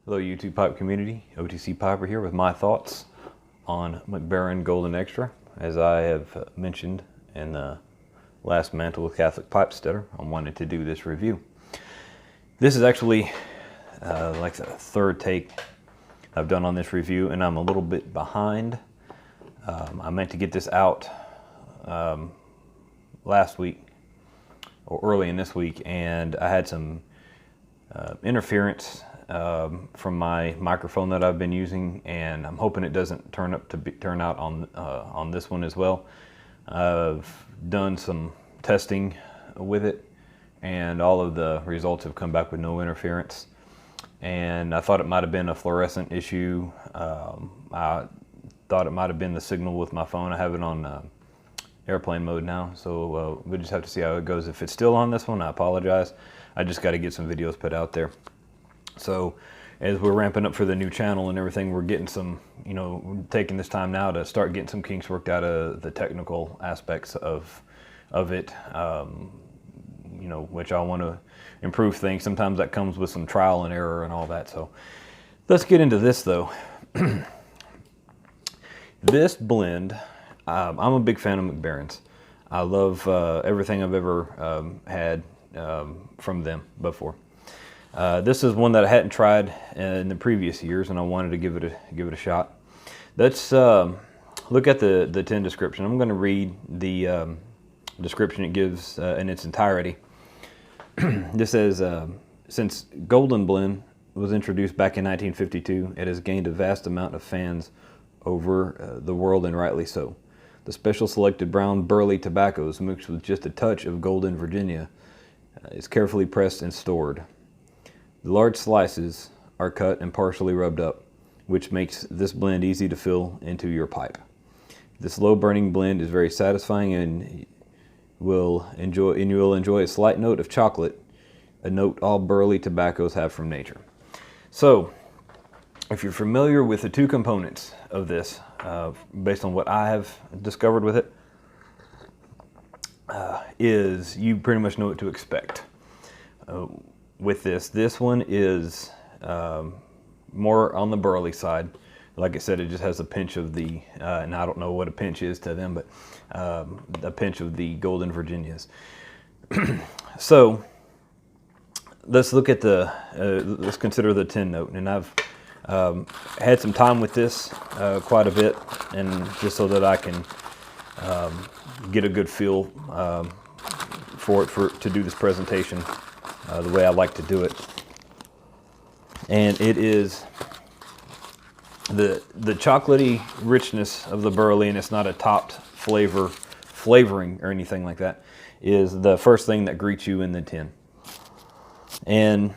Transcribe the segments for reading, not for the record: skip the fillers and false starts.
Hello YouTube pipe community, OTC Piper here with my thoughts on Mac Barren Golden Extra. As I have mentioned in the last Mantle with Catholic Pipe Stutter, I wanted to do this review. This is actually like the third take I've done on this review, and I'm a little bit behind. I meant to get this out last week or early in this week, and I had some interference from my microphone that I've been using, and I'm hoping it doesn't turn out on this one as well. I've done some testing with it, and all of the results have come back with no interference. And I thought it might have been a fluorescent issue. I thought it might have been the signal with my phone. I have it on airplane mode now, so we'll just have to see how it goes. If it's still on this one, I apologize. I just got to get some videos put out there. So as we're ramping up for the new channel and everything, we're getting some, we're taking this time now to start getting some kinks worked out of the technical aspects of it, which I want to improve things. Sometimes that comes with some trial and error and all that. So let's get into this though. This blend, I'm a big fan of Mac Barren's. I love everything I've ever had from them before. This is one that I hadn't tried in the previous years, and I wanted to give it a shot. Let's look at the tin description. I'm going to read the description it gives in its entirety. This says, since Golden Blend was introduced back in 1952, it has gained a vast amount of fans over the world, and rightly so. The special selected brown Burley tobaccos mixed with just a touch of Golden Virginia is carefully pressed and stored. The large slices are cut and partially rubbed up, which makes this blend easy to fill into your pipe. This low burning blend is very satisfying, and you will enjoy a slight note of chocolate, a note all Burley tobaccos have from nature. So, if you're familiar with the two components of this, based on what I have discovered with it, is you pretty much know what to expect. With this one is more on the Burley side. Like I said, it just has a pinch of the, and I don't know what a pinch is to them, but a pinch of the Golden Virginias. So let's look at let's consider the tin note. And I've had some time with this quite a bit, and just so that I can get a good feel to do this presentation the way I like to do it. And it is the chocolatey richness of the Burley, and it's not a topped flavoring or anything like that, is the first thing that greets you in the tin. And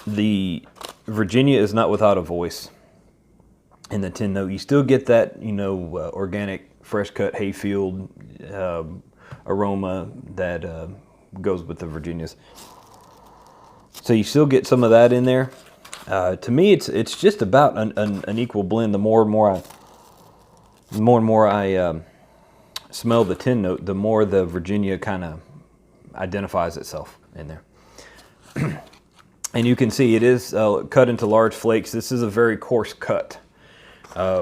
the Virginia is not without a voice in the tin note. You still get that, organic, fresh cut hayfield aroma that goes with the Virginias. So you still get some of that in there. To me, it's just about an equal blend. The more and more I smell the tin note, the more the Virginia kind of identifies itself in there. And you can see it is cut into large flakes. This is a very coarse cut,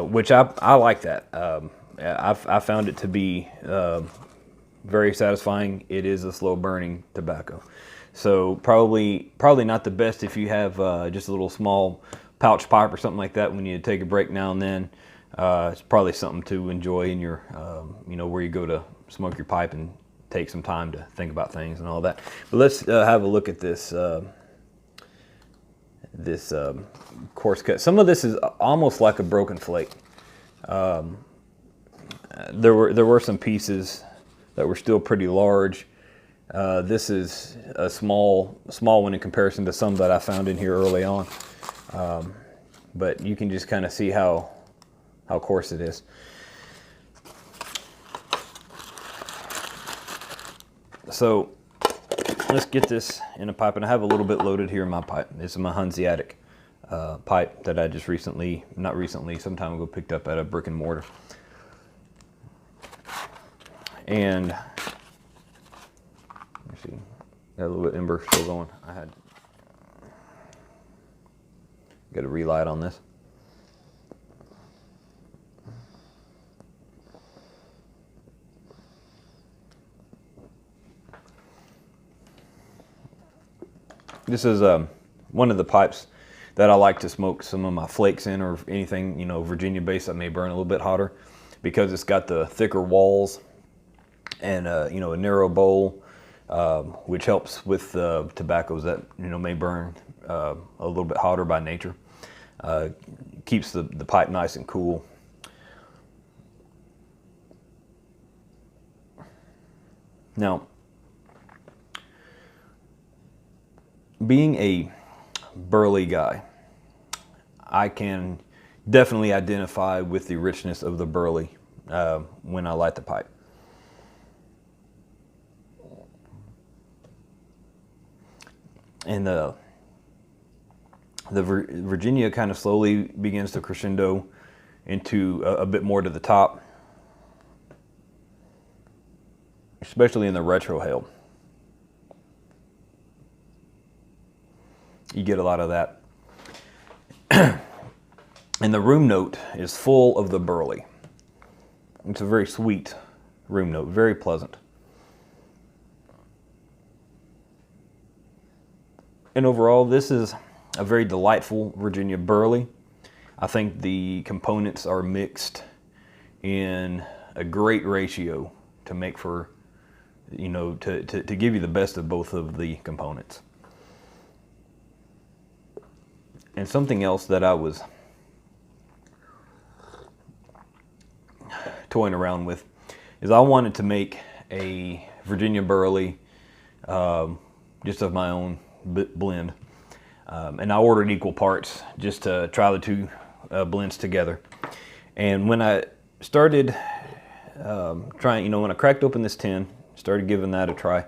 which I like that. I found it to be very satisfying. It is a slow burning tobacco. So probably not the best if you have just a little small pouch pipe or something like that when you take a break now and then. It's probably something to enjoy in your, where you go to smoke your pipe and take some time to think about things and all that. But let's have a look at this coarse cut. Some of this is almost like a broken flake. There were some pieces that were still pretty large. This is a small one in comparison to some that I found in here early on. But you can just kind of see how coarse it is. So let's get this in a pipe, and I have a little bit loaded here in my pipe. This is my Hanseatic pipe that I just some time ago picked up at a brick and mortar. And let's see, got a little bit of ember still going. Got a relight on this. This is one of the pipes that I like to smoke some of my flakes in, or anything, you know, Virginia based that may burn a little bit hotter, because it's got the thicker walls and you know, a narrow bowl, which helps with tobaccos that, you know, may burn a little bit hotter by nature. Keeps the pipe nice and cool. Now, being a Burley guy, I can definitely identify with the richness of the Burley when I light the pipe. And the Virginia kind of slowly begins to crescendo into a bit more to the top, especially in the retrohale. You get a lot of that. And the room note is full of the Burley. It's a very sweet room note, very pleasant. And overall, this is a very delightful Virginia Burley. I think the components are mixed in a great ratio to make for, you know, to give you the best of both of the components. And something else that I was toying around with is I wanted to make a Virginia Burley just of my own blend. And I ordered equal parts just to try the two blends together. And when I started trying, you know, when I cracked open this tin, started giving that a try,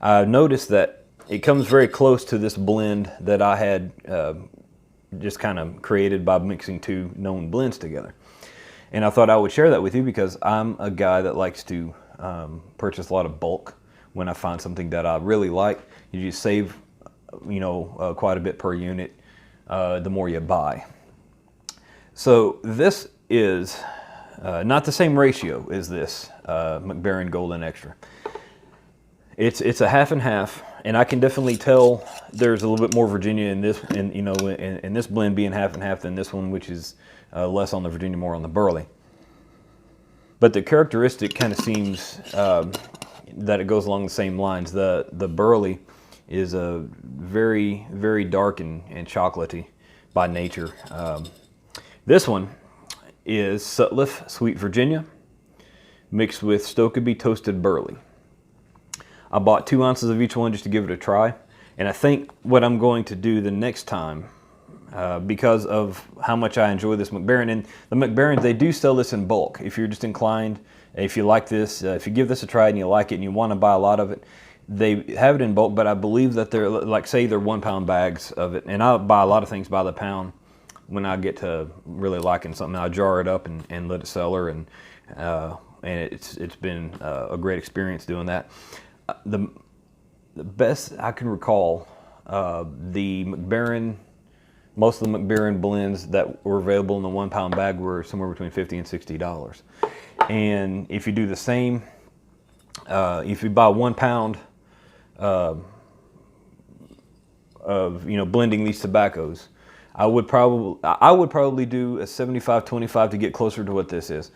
I noticed that it comes very close to this blend that I had just kind of created by mixing two known blends together. And I thought I would share that with you because I'm a guy that likes to purchase a lot of bulk when I find something that I really like. You just save, you know, quite a bit per unit the more you buy. So this is not the same ratio as this Mac Barren Golden Extra. It's a half and half, and I can definitely tell there's a little bit more Virginia in this, you know, in this blend being half and half than this one, which is less on the Virginia, more on the Burley. But the characteristic kind of seems that it goes along the same lines. The Burley is a very, very dark and chocolatey by nature. This one is Sutliff Sweet Virginia mixed with Stokkebye Toasted Burley. I bought 2 ounces of each one just to give it a try. And I think what I'm going to do the next time, because of how much I enjoy this Mac Barren, and the Mac Barrens, they do sell this in bulk. If you're just inclined, if you like this, if you give this a try and you like it and you want to buy a lot of it, they have it in bulk, but I believe that they're, like, say they're 1 pound bags of it. And I buy a lot of things by the pound when I get to really liking something. I jar it up and let it cellar, and it's been a great experience doing that. The best I can recall, the Mac Barren, most of the Mac Barren blends that were available in the 1 pound bag were somewhere between $50 and $60. And if you do the same, if you buy 1 pound of, you know, blending these tobaccos, I would probably do a 75-25 to get closer to what this is.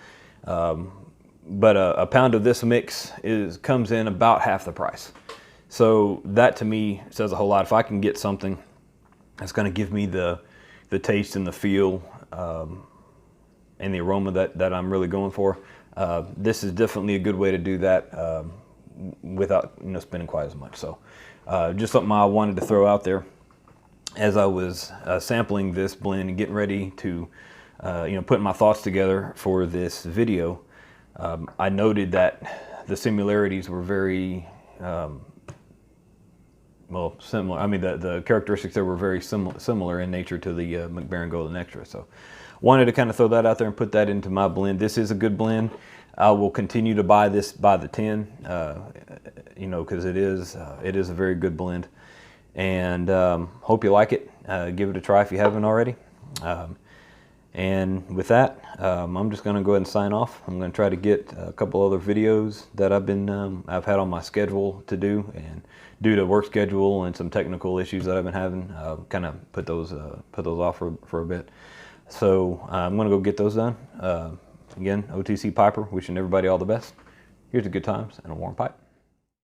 But a pound of this mix comes in about half the price. So that to me says a whole lot. If I can get something that's going to give me the taste and the feel and the aroma that I'm really going for, this is definitely a good way to do that without, you know, spending quite as much. So just something I wanted to throw out there as I was sampling this blend and getting ready to, you know, putting my thoughts together for this video. I noted that the similarities were very, well, similar. I mean, the characteristics there were very similar in nature to the Mac Barren Golden Extra. So wanted to kind of throw that out there and put that into my blend. This is a good blend. I will continue to buy this by the tin, you know, because it is a very good blend. And hope you like it. Give it a try if you haven't already. And with that, I'm just going to go ahead and sign off. I'm going to try to get a couple other videos that I've had on my schedule to do, and due to work schedule and some technical issues that I've been having, kind of put those off for a bit. So I'm going to go get those done. Again, OTC Piper, wishing everybody all the best. Here's to good times and a warm pipe.